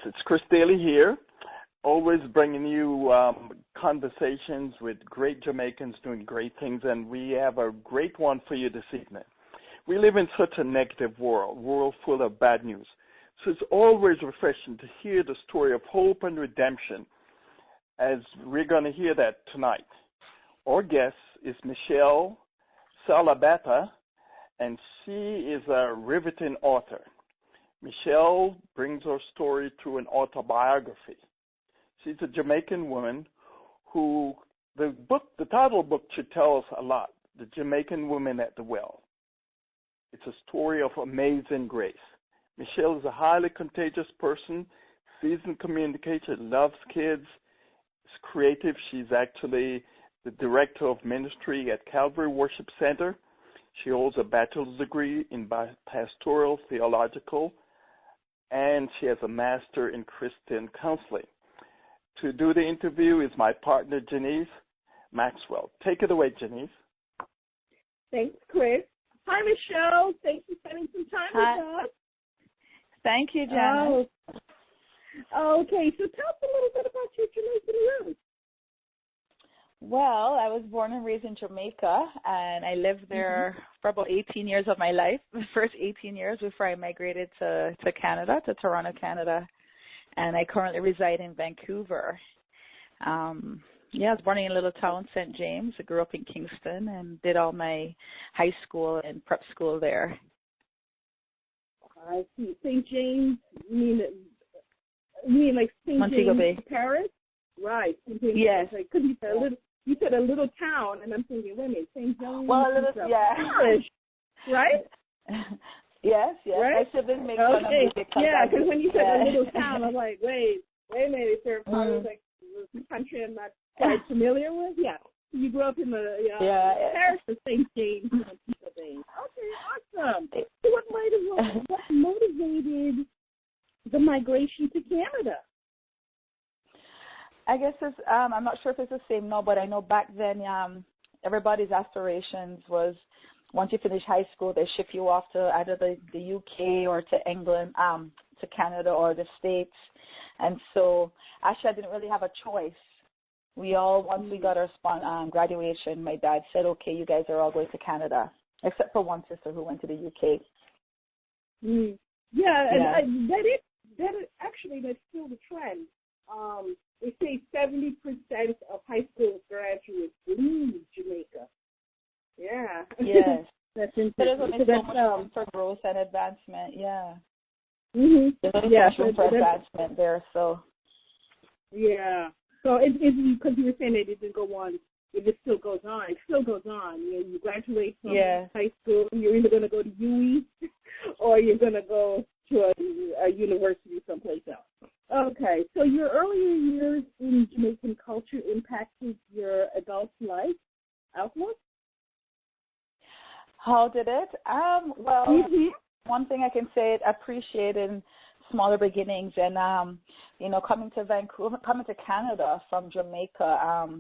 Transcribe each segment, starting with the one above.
it's Chris Daly here, always bringing you conversations with great Jamaicans doing great things, and we have a great one for you this evening. We live in such a negative world full of bad news. So it's always refreshing to hear the story of hope and redemption, as we're going to hear that tonight. Our guest is Michelle Saldeba, and she is a riveting author. Michelle brings her story through an autobiography. She's a Jamaican woman who, the title book should tell us a lot, The Jamaican Woman at the Well. It's a story of amazing grace. Michelle is a highly contagious person, seasoned communicator, loves kids, is creative. She's actually the director of ministry at Calvary Worship Center. She holds a bachelor's degree in pastoral theological, and she has a master in Christian counseling. To do the interview is my partner, Janice Maxwell. Take it away, Janice. Thanks, Chris. Hi, Michelle. Thanks for spending some time with us. Thank you, Janice. Okay, so tell us a little bit about your Jamaican roots. Well, I was born and raised in Jamaica, and I lived there for about 18 years of my life, the first 18 years before I migrated to Canada, to Toronto, Canada, and I currently reside in Vancouver. I was born in a little town, St. James. I grew up in Kingston and did all my high school and prep school there. I see. St. James, you mean like St. Montego James, Bay. Paris? Right. St. James, yes. Like, could you say a little? You said a little town, and I'm thinking, wait a minute, St. James. Well, a little, yeah. Paris, right? Yes. Right? I should have made fun of me because because when you said a little town, I'm like, wait a minute, is there probably like a country I'm not quite familiar with? Yeah. You grew up in the Paris or St. James, Montego Bay. Okay, awesome. So what motivated the migration to Canada? I guess it's, I'm not sure if it's the same now, but I know back then everybody's aspirations was once you finish high school, they ship you off to either the UK or to England, to Canada or the States. And so actually I didn't really have a choice. We all, once we got our graduation, my dad said, okay, you guys are all going to Canada, except for one sister who went to the UK. And that's still the trend. They say 70% of high school graduates leave Jamaica. Yeah. Yes. That's interesting. There's only so much room for growth and advancement. Yeah. Mm-hmm. There's only so much room for advancement there. So. Yeah. So it's because you were saying that it didn't go on. It still goes on. It still goes on. You graduate from high school, you're either going to go to UE or you're going to go to a university someplace else. Okay, so your earlier years in Jamaican culture impacted your adult life outlook? How did it? One thing I can say is appreciating smaller beginnings and, coming to Vancouver, coming to Canada from Jamaica,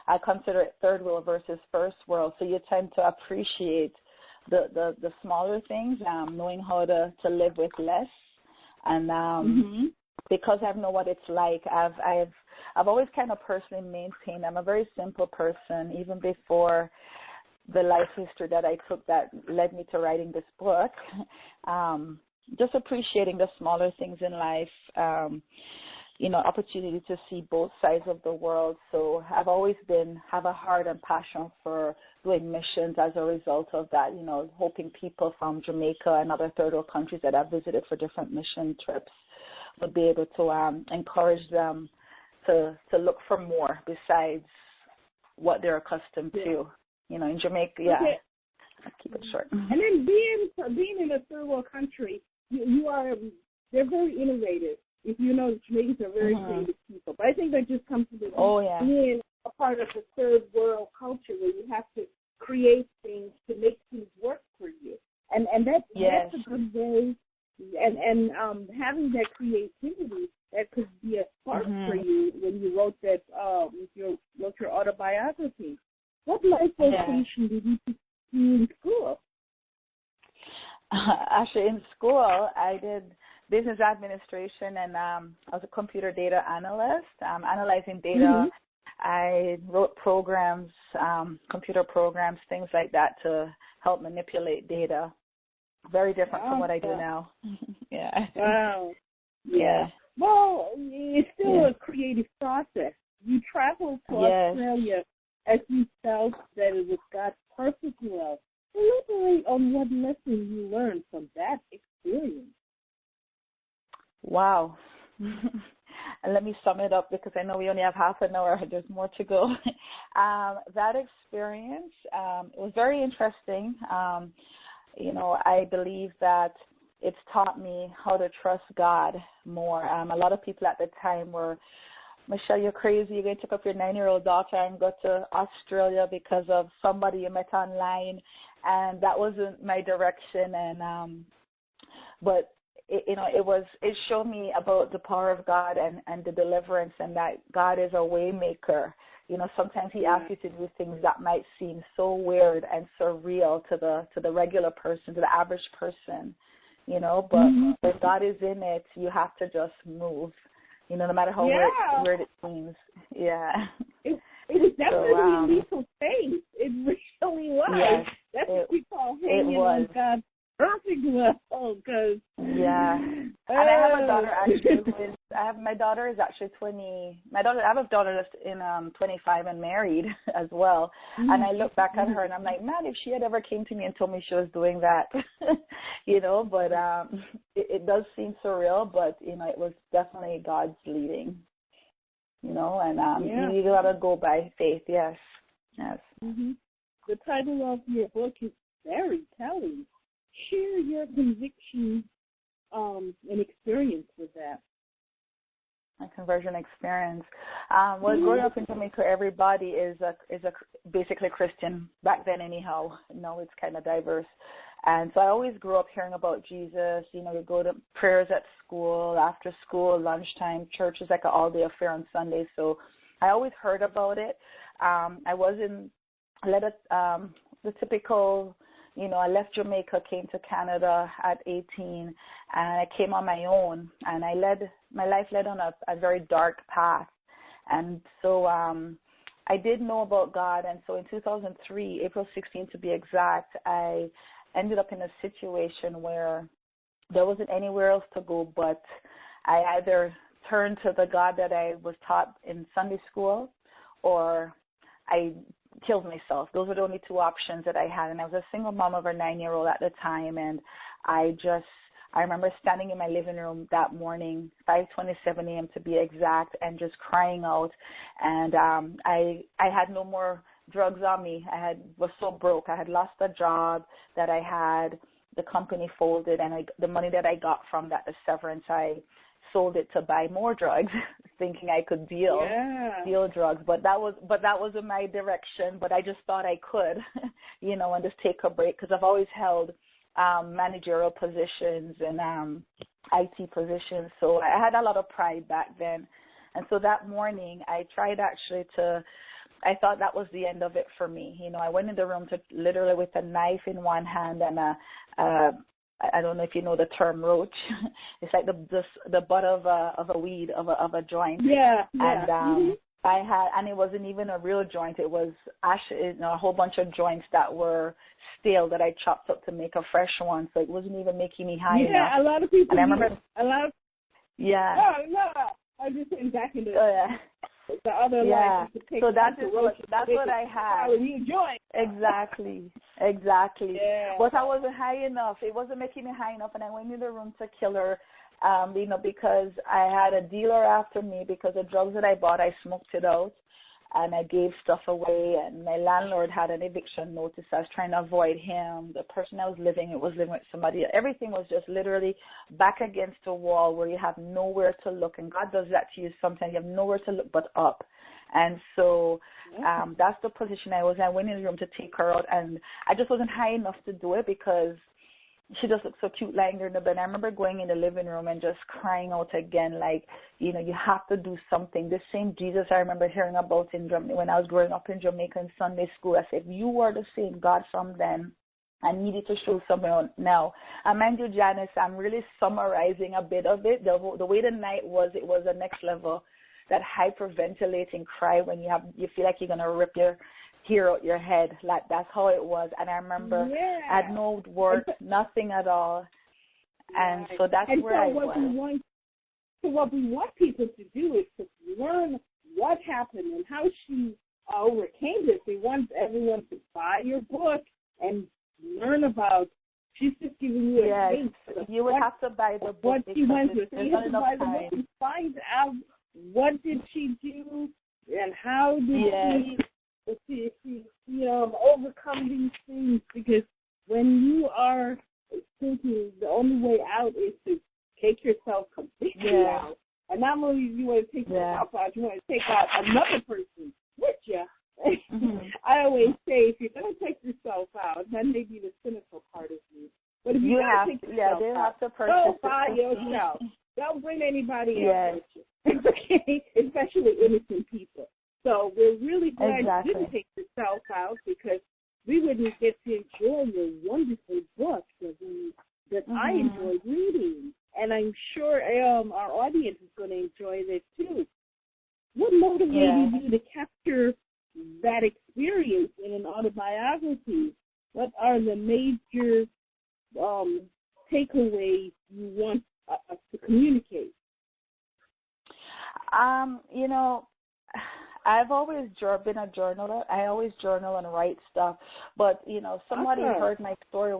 I consider it third world versus first world. So you tend to appreciate the smaller things, knowing how to live with less. And because I know what it's like, I've always kind of personally maintained I'm a very simple person, even before the life history that I took that led me to writing this book. Just appreciating the smaller things in life, opportunity to see both sides of the world. So I've always have a heart and passion for doing missions as a result of that, hoping people from Jamaica and other third world countries that I've visited for different mission trips would be able to encourage them to look for more besides what they're accustomed to. In Jamaica, Okay. I'll keep it short. And then being in a third world country, they're very innovative. If you know, Jamaicans are very creative people. But I think that just comes to being a part of the third world culture where you have to create things to make things work for you. And that's a good way. And having that creativity, that could be a spark for you when you wrote that, wrote your autobiography. What life vocation did you pursue in school? Actually, in school, I did business administration, and I was a computer data analyst, analyzing data. I wrote programs, computer programs, things like that to help manipulate data. Very different from what I do now. Yeah. Wow. Yeah. Well, it's still a creative process. You traveled to Australia as you felt that it was God's perfect will. Elaborate on what lesson you learned from that experience. Wow. And let me sum it up because I know we only have half an hour. There's more to go. That experience, it was very interesting. I believe that it's taught me how to trust God more. A lot of people at the time were, Michelle, you're crazy. You're going to take up your 9-year-old daughter and go to Australia because of somebody you met online. And that wasn't my direction. And but it showed me about the power of God and the deliverance, and that God is a way maker. Sometimes He asks you to do things that might seem so weird and surreal to the regular person, to the average person. But if God is in it, you have to just move. No matter how weird it seems. Yeah. It was definitely lethal faith. It really was. Yes, that's what we call hanging on God's perfect will. Cause, and I have a daughter actually. My daughter is actually 20. I have a daughter that's in 25 and married as well. And I look back at her and I'm like, man, if she had ever came to me and told me she was doing that, But it does seem surreal, but it was definitely God's leading. And you gotta go by faith. Yes. The title of your book is very telling. Share your conviction and experience with that. My conversion experience. Growing up in Jamaica, everybody is basically Christian back then, anyhow. Now it's kind of diverse, and so I always grew up hearing about Jesus. We go to prayers at school, after school, lunchtime. Church is like an all-day affair on Sunday, so I always heard about it. I wasn't the typical. I left Jamaica, came to Canada at 18, and I came on my own, and my life led on a very dark path. And so I did know about God, and so in 2003, April 16 to be exact, I ended up in a situation where there wasn't anywhere else to go, but I either turned to the God that I was taught in Sunday school, or I killed myself. Those were the only two options that I had. And I was a single mom of a 9-year-old at the time. And I remember standing in my living room that morning, 5:27 a.m. to be exact, and just crying out. And I had no more drugs on me. Was so broke. I had lost a job that I had. The company folded, and the money that I got from that, the severance, I sold it to buy more drugs, thinking I could deal drugs. But that wasn't my direction. But I just thought I could, and just take a break, because I've always held managerial positions and IT positions. So I had a lot of pride back then. And so that morning I tried I thought that was the end of it for me. I went in the room literally with a knife in one hand and I don't know if you know the term roach. It's like the butt of a weed, of a joint. Yeah. And and it wasn't even a real joint. It was a whole bunch of joints that were stale that I chopped up to make a fresh one. So it wasn't even making me high enough. Yeah, a lot of people. And I remember. Yeah. No. I'm just saying back in the other life. So that's what I had. You joint. Exactly. Yeah. But I wasn't high enough. It wasn't making me high enough, and I went in the room to kill her. Because I had a dealer after me, because the drugs that I bought, I smoked it out, and I gave stuff away, and my landlord had an eviction notice. I was trying to avoid him. The person I was living with somebody. Everything was just literally back against the wall where you have nowhere to look, and God does that to you sometimes. You have nowhere to look but up. And so that's the position I was in. I went in the room to take her out, and I just wasn't high enough to do it because she just looked so cute lying there in the bed. I remember going in the living room and just crying out again, like, you have to do something. This same Jesus I remember hearing about when I was growing up in Jamaica in Sunday school. I said, if you are the same God from then I needed to show someone now. And mind you, Janice, I'm really summarizing a bit of it. The way the night was, it was the next level. That hyperventilating cry when you feel like you're gonna rip your hair out your head. Like that's how it was. And I remember I had no work, nothing at all. And so that's where I was. So what we want people to do is to learn what happened and how she overcame this. We want everyone to buy your book and learn about. She's just giving you a hint. You would have to buy the book. What she went through. So you have to buy the time. book and find out what did she do and how did she overcome these things. Because when you are thinking the only way out is to take yourself completely out. And not only do you want to take yourself out, you want to take out another person with you. I always say, if you're going to take yourself out, that may be the cynical part of you. But if you have to take yourself out, go by yourself. Don't bring anybody else with you. Okay? Especially innocent people. So we're really glad you didn't take yourself out, because we wouldn't get to enjoy your wonderful book that I enjoyed reading. And I'm sure our audience is going to enjoy this too. What motivated you to capture that experience in an autobiography? What are the major takeaways you want us to communicate? I've always been a journaler. I always journal and write stuff. But, somebody heard my story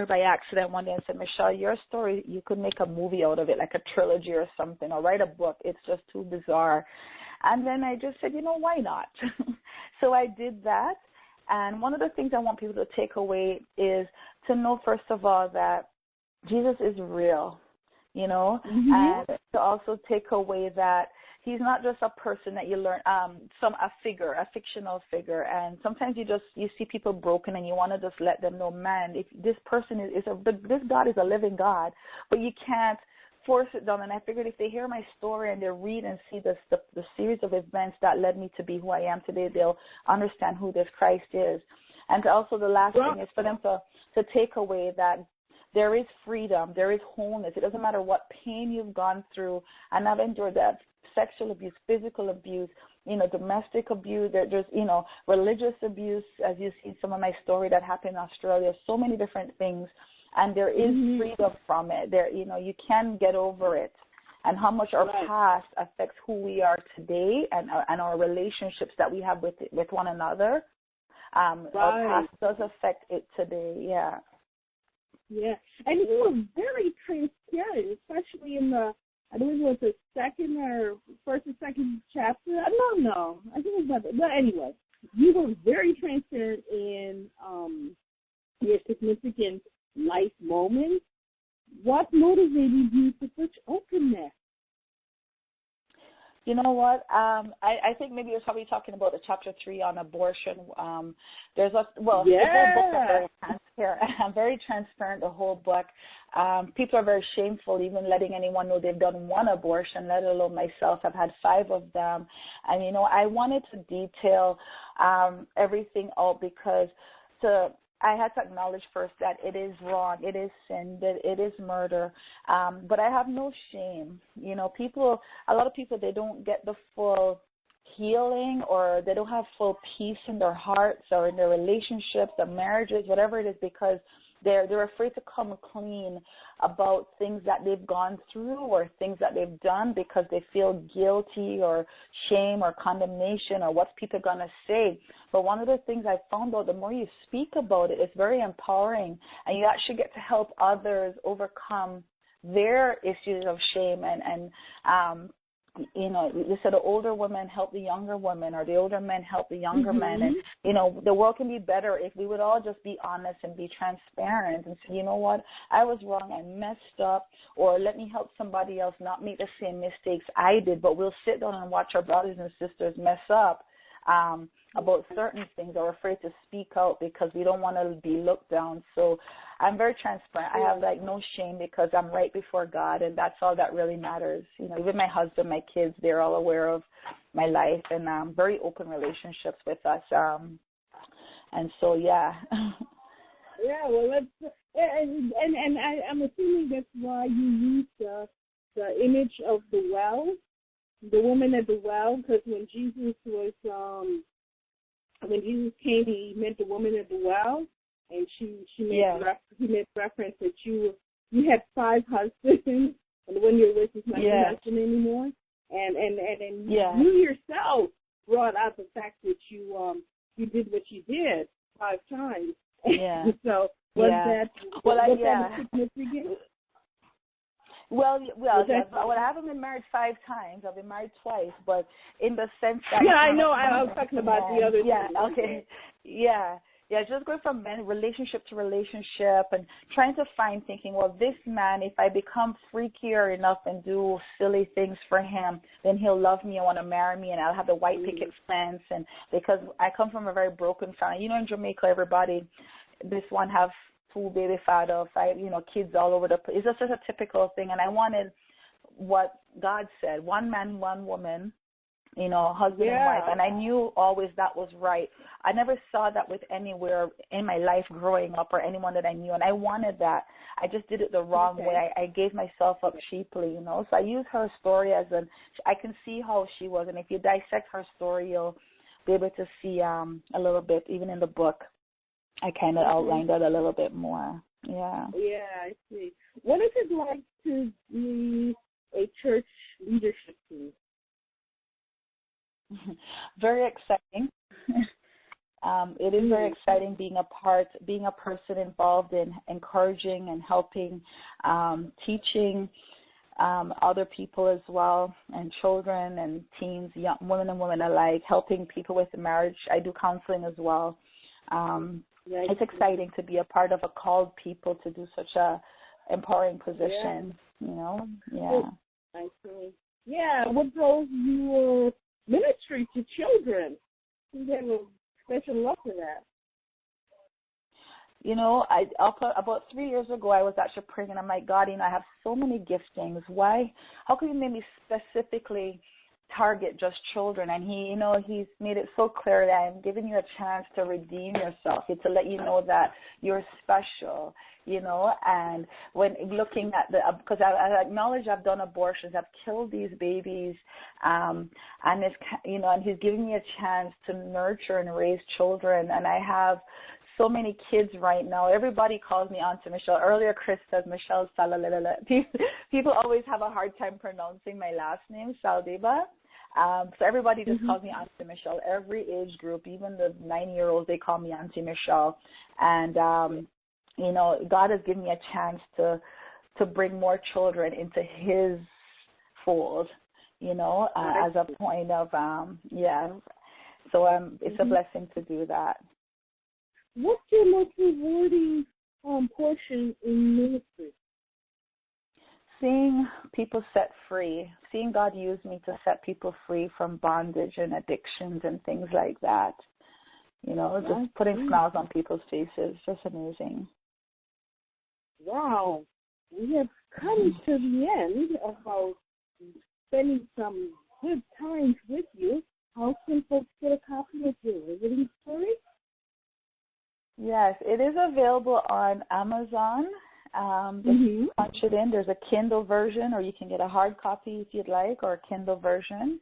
by accident one day and said, Michelle, your story, you could make a movie out of it, like a trilogy or something, or write a book. It's just too bizarre. And then I just said, why not? So I did that. And one of the things I want people to take away is to know, first of all, that Jesus is real, and to also take away that he's not just a person that you learn, a fictional figure. And sometimes you see people broken and you want to just let them know, man, if this person this God is a living God, but you can't force it down. And I figured if they hear my story and they read and see the series of events that led me to be who I am today, they'll understand who this Christ is. And also the last thing is for them to take away that there is freedom, there is wholeness. It doesn't matter what pain you've gone through, and I've endured that. Sexual abuse, physical abuse, domestic abuse, there's, religious abuse, as you see some of my story that happened in Australia, so many different things, and there is freedom from it. There, you can get over it, and how much our past affects who we are today and our relationships that we have with one another. Our past does affect it today, Yeah, and you were very transparent, especially in I believe it was the first or second chapter. I don't know. I think it was about that. But anyway, you were very transparent in your significant life moments. What motivated you to such openness? You know what? I think maybe you're probably talking about the chapter 3 on abortion. The whole book is very transparent. I'm very transparent, the whole book. People are very shameful even letting anyone know they've done one abortion, let alone myself. I've had 5 of them. And, I wanted to detail everything out because I had to acknowledge first that it is wrong, it is sin, that it is murder, but I have no shame. A lot of people, they don't get the full healing, or they don't have full peace in their hearts or in their relationships, their marriages, whatever it is, because they're afraid to come clean about things that they've gone through or things that they've done because they feel guilty or shame or condemnation or what's people going to say. But one of the things I found out, the more you speak about it, it's very empowering, and you actually get to help others overcome their issues of shame and you said the older women help the younger women, or the older men help the younger men. And, the world can be better if we would all just be honest and be transparent and say, you know what, I was wrong, I messed up, or let me help somebody else not make the same mistakes I did. But we'll sit down and watch our brothers and sisters mess up about certain things, or afraid to speak out because we don't want to be looked down. So I'm very transparent. I have no shame because I'm right before God, and that's all that really matters. Even my husband, my kids, they're all aware of my life, and very open relationships with us. And so, yeah. Yeah, well, that's, and I'm assuming that's why you used the image of the well, the woman at the well, because when Jesus came, he met the woman at the well, and he made reference that you had 5 husbands, and the one you're with is not your husband anymore, and you yourself brought out the fact that you did what you did 5 times. Yeah. So was that significant? Well, I haven't been married 5 times. I've been married twice, but in the sense that I know. I was talking about the other. Yeah. Thing. Okay. Yeah. Yeah, just going from relationship to relationship and trying to thinking, well, this man, if I become freakier enough and do silly things for him, then he'll love me and want to marry me, and I'll have the white picket fence. And because I come from a very broken family, in Jamaica, everybody, this one have 2 baby father, 5, kids all over the place. It's just a typical thing. And I wanted what God said, 1 man, 1 woman, husband and wife. And I knew always that was right. I never saw that with anywhere in my life growing up or anyone that I knew. And I wanted that. I just did it the wrong way. I gave myself up cheaply, So I used her story I can see how she was. And if you dissect her story, you'll be able to see a little bit, even in the book. I kind of outlined that a little bit more. Yeah. Yeah, I see. What is it like to be a church leadership team? Very exciting. It is very exciting being a person involved in encouraging and helping, teaching other people as well, and children and teens, young women and women alike, helping people with marriage. I do counseling as well. It's exciting to be a part of a called people to do such a empowering position, Yeah. I see. Yeah, what drove your ministry to children? You have a special love for that. About 3 years ago, I was actually praying, and I'm like, God, I have so many giftings. Why? How can you make me specifically target just children? And he's made it so clear that I'm giving you a chance to redeem yourself, to let you know that you're special, and when looking at because I acknowledge I've done abortions, I've killed these babies, and it's, and he's giving me a chance to nurture and raise children, and I have so many kids right now. Everybody calls me Auntie Michelle. Earlier, Chris says Michelle Salalala. People always have a hard time pronouncing my last name, Saldeba. So everybody just calls me Auntie Michelle. Every age group, even the 9-year-olds, they call me Auntie Michelle. And, God has given me a chance to bring more children into his fold, as a point of, So it's a blessing to do that. What's your most rewarding portion in ministry? Seeing people set free, seeing God use me to set people free from bondage and addictions and things like that. Just putting smiles on people's faces, just amazing. Wow. We have come to the end of our spending some good times with you. How can folks get a copy of your Living Story? Yes, it is available on Amazon. Just punch it in. There's a Kindle version, or you can get a hard copy if you'd like, or a Kindle version.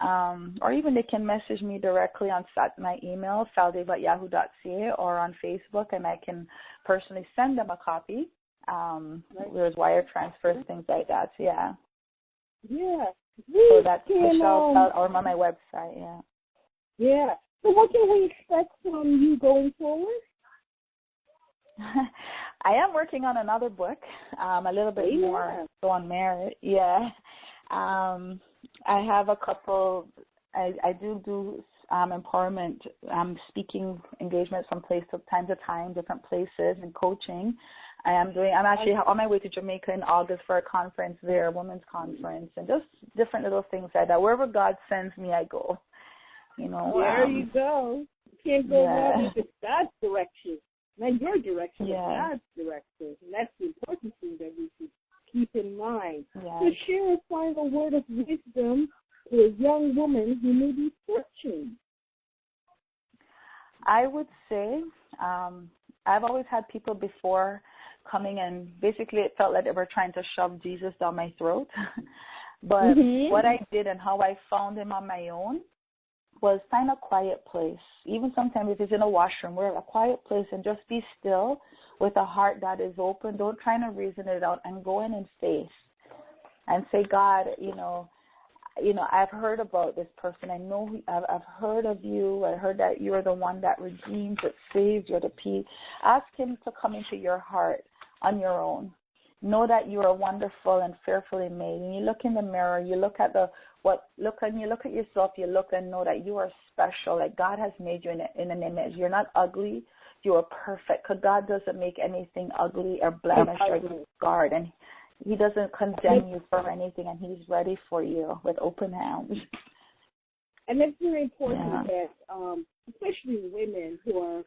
Or even they can message me directly on my email, saldeba@yahoo.ca, or on Facebook, and I can personally send them a copy. There's wire transfers, things like that. Yeah. Yeah. So that's Michelle, or on my website. Yeah. Yeah. So what can we expect from you going forward? I am working on another book, a little bit more so on marriage. Yeah. I have a couple, I do empowerment, speaking engagements from time to time, different places, and coaching. I'm actually on my way to Jamaica in August for a conference there, a women's conference, and just different little things like that. Wherever God sends me, I go. There you go. You can't go wrong if it's God's direction. Not your direction, it's God's direction. And that's the important thing that we should keep in mind. Yes. So share a final word of wisdom to a young woman who may be searching. I would say I've always had people before coming and basically it felt like they were trying to shove Jesus down my throat. But what I did and how I found him on my own was find a quiet place. Even sometimes if it's in a washroom, we're at a quiet place and just be still with a heart that is open. Don't try to reason it out and go in faith and say, God, I've heard about this person. I know I've heard of you. I heard that you're the one that redeems, that saves, you're the peace. Ask him to come into your heart on your own. Know that you are wonderful and fearfully made. And you look in the mirror, you look at you look at yourself, you look and know that you are special, like God has made you in an image. You're not ugly, you are perfect, because God doesn't make anything ugly or blemished or scarred, and he doesn't condemn you for anything, and he's ready for you with open hands. And it's very important that, especially women who are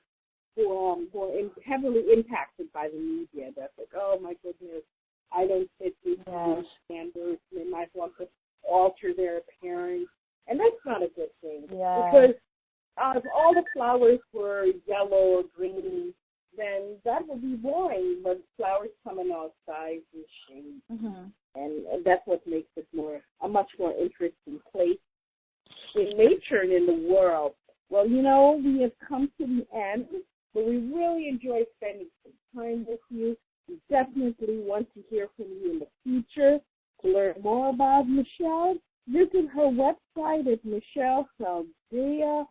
heavily impacted by the media, that's like, oh my goodness, I don't fit these standards, and they might want to alter their appearance, and that's not a good thing. Because if all the flowers were yellow or green, then that would be boring, but flowers come in all sizes and shapes, and that's what makes it a much more interesting place in nature and in the world. Well, we have come to the end, but we really enjoyed spending some time with you. We definitely want to hear from you in the future. To learn more about Michelle, visit her website at Michelle Saldeba.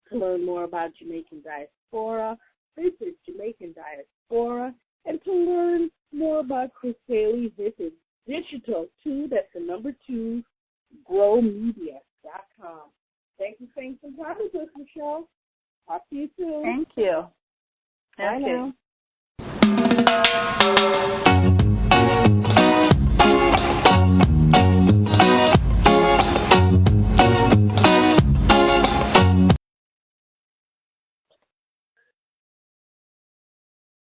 To learn more about Jamaican diaspora, visit Jamaican Diaspora. And to learn more about Chris Daly, visit digital2, that's the number 2, growmedia.com. Thank you for spending some time with us, Michelle. Talk to you soon. Thank you. Bye now.